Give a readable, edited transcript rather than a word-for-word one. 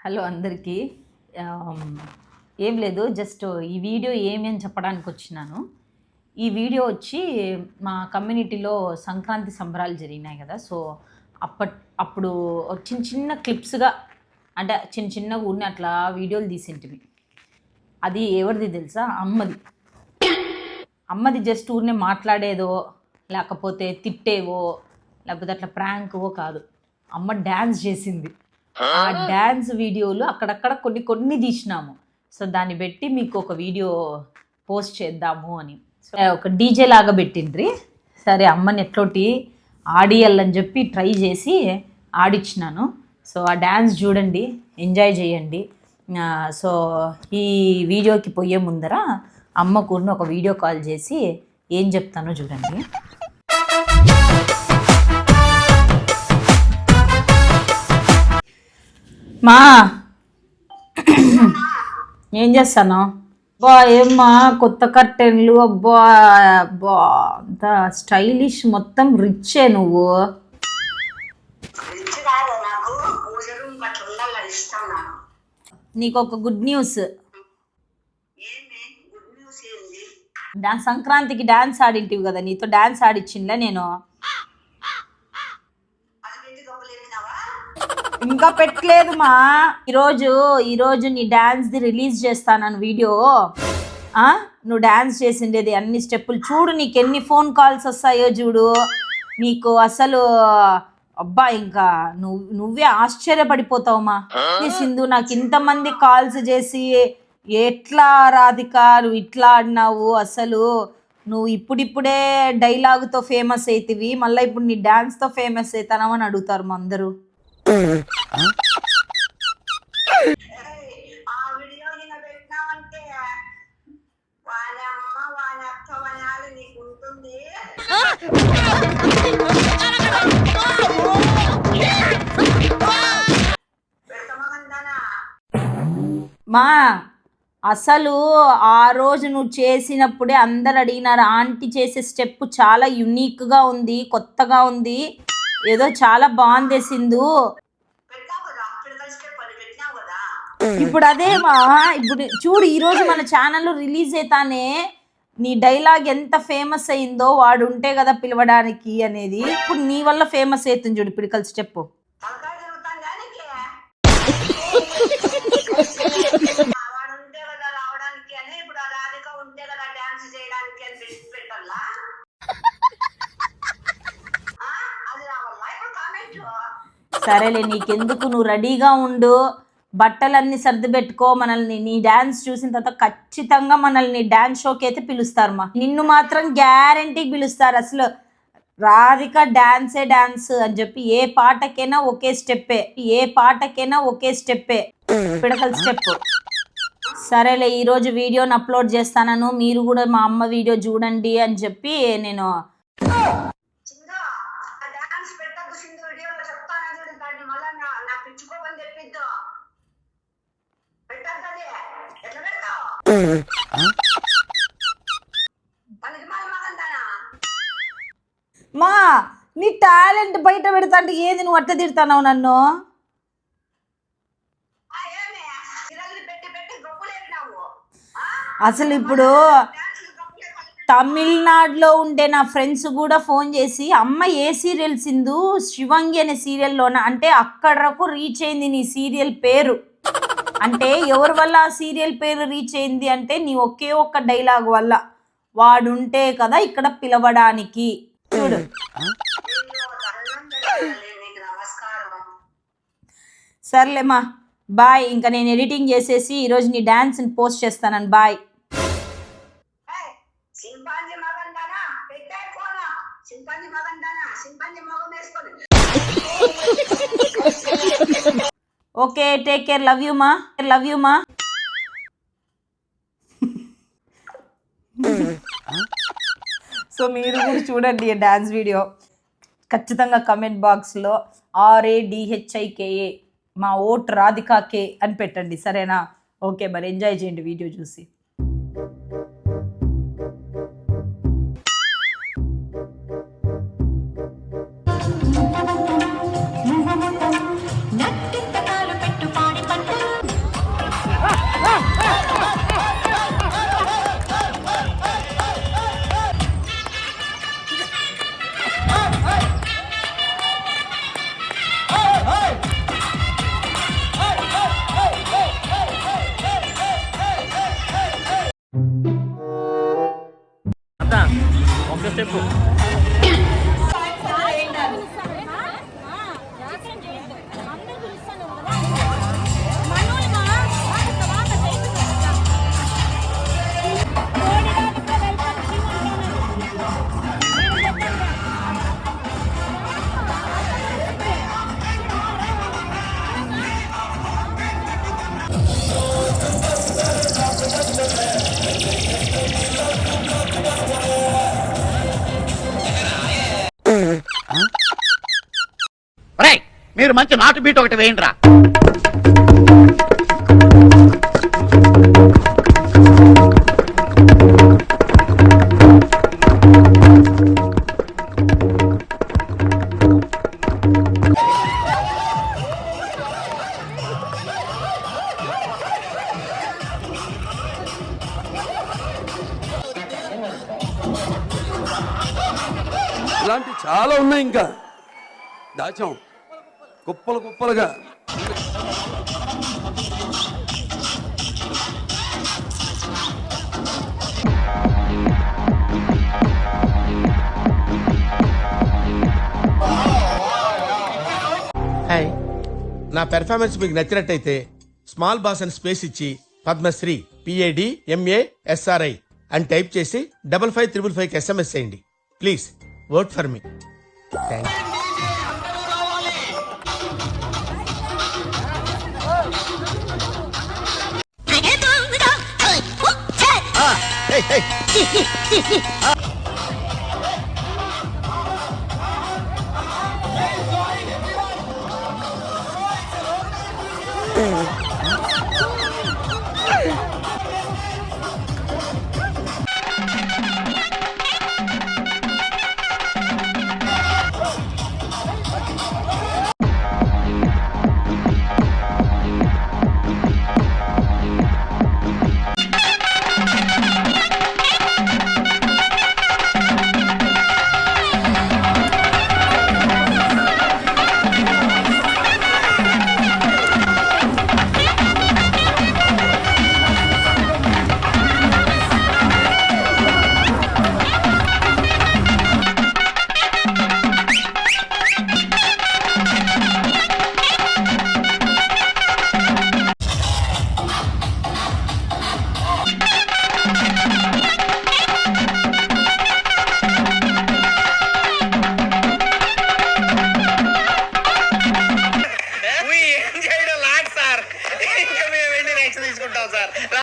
Hello అందరికీ. ఏం లేదు, జస్ట్ ఈ వీడియో ఏమి అని చెప్పడానికి వచ్చినాను. ఈ వీడియో వచ్చి మా కమ్యూనిటీలో సంక్రాంతి సంబరాలు జరిగినాయి కదా. సో అప్పుడు చిన్న చిన్న క్లిప్స్గా, అంటే చిన్నగా ఊరిని అట్లా వీడియోలు తీసింటివి. అది ఎవరిది తెలుసా? అమ్మది జస్ట్ ఊరినే మాట్లాడేదో, లేకపోతే తిట్టేవో, లేకపోతే అట్లా ప్రాంక్వో కాదు. అమ్మ డ్యాన్స్ చేసింది. ఆ డ్యాన్స్ వీడియోలు అక్కడక్కడ కొన్ని తీసినాము. సో దాన్ని పెట్టి మీకు ఒక వీడియో పోస్ట్ చేద్దాము అని. ఒక డీజే లాగా పెట్టిండ్రి. సరే అమ్మని ఎట్లోటి ఆడియాలని చెప్పి ట్రై చేసి ఆడిచ్చినాను. సో ఆ డ్యాన్స్ చూడండి, ఎంజాయ్ చేయండి. సో ఈ వీడియోకి పోయే ముందర అమ్మ కూడా ఒక వీడియో కాల్ చేసి ఏం చెప్తానో చూడండి. మా ఏం చేస్తాను? అబ్బా ఏమ్మా కొత్త కర్టెన్లు, అబ్బా అబ్బా అంత స్టైలిష్, మొత్తం రిచ్చే నువ్వు. నీకు ఒక గుడ్ న్యూస్. సంక్రాంతికి డాన్స్ ఆడింటివి కదా, నీతో డాన్స్ ఆడిచ్చిందా నేను? ఇంకా పెట్టలేదు మా. ఈరోజు నీ డాన్స్ది రిలీజ్ చేస్తాను వీడియో. నువ్వు డాన్స్ చేసిండేది అన్ని స్టెప్పులు చూడు, నీకు ఎన్ని ఫోన్ కాల్స్ వస్తాయో చూడు. నీకు అసలు అబ్బా ఇంకా నువ్వే ఆశ్చర్యపడిపోతావుమా. సింధు నాకు ఇంతమంది కాల్స్ చేసి ఎట్లా రాధిక నువ్వు ఇట్లా ఆడినావు, అసలు నువ్వు ఇప్పుడిప్పుడే డైలాగుతో ఫేమస్ అవుతావి, మళ్ళీ ఇప్పుడు నీ డాన్స్తో ఫేమస్ అవుతానావు అని అడుగుతారు మా అందరూ. మా అసలు ఆ రోజు నువ్వు చేసినప్పుడే అందరు అడిగినారు, ఆంటీ చేసే స్టెప్ చాలా యునిక్గా ఉంది, కొత్తగా ఉంది, ఏదో చాలా బాగుంది సింధు. ఇప్పుడు అదేమా, ఇప్పుడు చూడు ఈరోజు మన ఛానల్లో రిలీజ్ అవుతానే నీ డైలాగ్ ఎంత ఫేమస్ అయిందో, వాడు ఉంటే కదా పిలవడానికి అనేది. ఇప్పుడు నీ వల్ల ఫేమస్ అవుతుంది చూడు పిడికల్ స్టెప్. సరేలే, నీకెందుకు, నువ్వు రెడీగా ఉండు, బట్టలన్నీ సర్ది పెట్టుకో. మనల్ని నీ డ్యాన్స్ చూసిన తర్వాత ఖచ్చితంగా మనల్ని డ్యాన్స్ షోకి అయితే పిలుస్తారు మా. నిన్ను మాత్రం గ్యారంటీకి పిలుస్తారు. అసలు రాధిక డ్యాన్సే డ్యాన్స్ అని చెప్పి ఏ పాటకైనా ఒకే స్టెప్పే పిడకల్ స్టెప్. సరేలే, ఈరోజు వీడియోని అప్లోడ్ చేస్తాను, మీరు కూడా మా అమ్మ వీడియో చూడండి అని చెప్పి నేను. మా నీ టాలెంట్ బయట పెడతా అంటే ఏది నువ్వు అట్ట తిడతావు నన్ను? అసలు ఇప్పుడు తమిళనాడులో ఉండే నా ఫ్రెండ్స్ కూడా ఫోన్ చేసి, అమ్మ ఏ సీరియల్ సింధు, శివంగి అనే సీరియల్లోన, అంటే అక్కడకు రీచ్ అయింది నీ సీరియల్ పేరు. అంటే ఎవరి వల్ల ఆ సీరియల్ పేరు రీచ్ అయింది అంటే నీ ఒకే ఒక్క డైలాగ్ వల్ల. వాడుంటే కదా ఇక్కడ పిలవడానికి. చూడు, సర్లేమ్మా బాయ్. ఇంకా నేను ఎడిటింగ్ చేసేసి ఈరోజు నీ డాన్స్ని పోస్ట్ చేస్తానని. Bye. Okay, take care, love you మా. సో మీరు కూడా చూడండి డ్యాన్స్ వీడియో. ఖచ్చితంగా కమెంట్ బాక్స్లో RADHIKA మా ఓట్ రాధికాకే అని పెట్టండి, సరేనా? ఓకే, మరి ఎంజాయ్ చేయండి వీడియో చూసి. నట్టింత కాలు పెట్టు పాడి పంట మీరు మంచి నాటు బీట్ ఒకటి వేయండిరా. ఇలాంటి చాలా ఉన్నాయి, ఇంకా దాచాం కుప్పలు కుప్పలుగా. హాయ్, నా పెర్ఫార్మెన్స్ మీకు నచ్చినట్టయితే స్మాల్ బాస్ అని స్పేస్ ఇచ్చి పద్మశ్రీ PADMASRI అని టైప్ చేసి 55555 SMS చేయండి. Please vote for me. Thank you.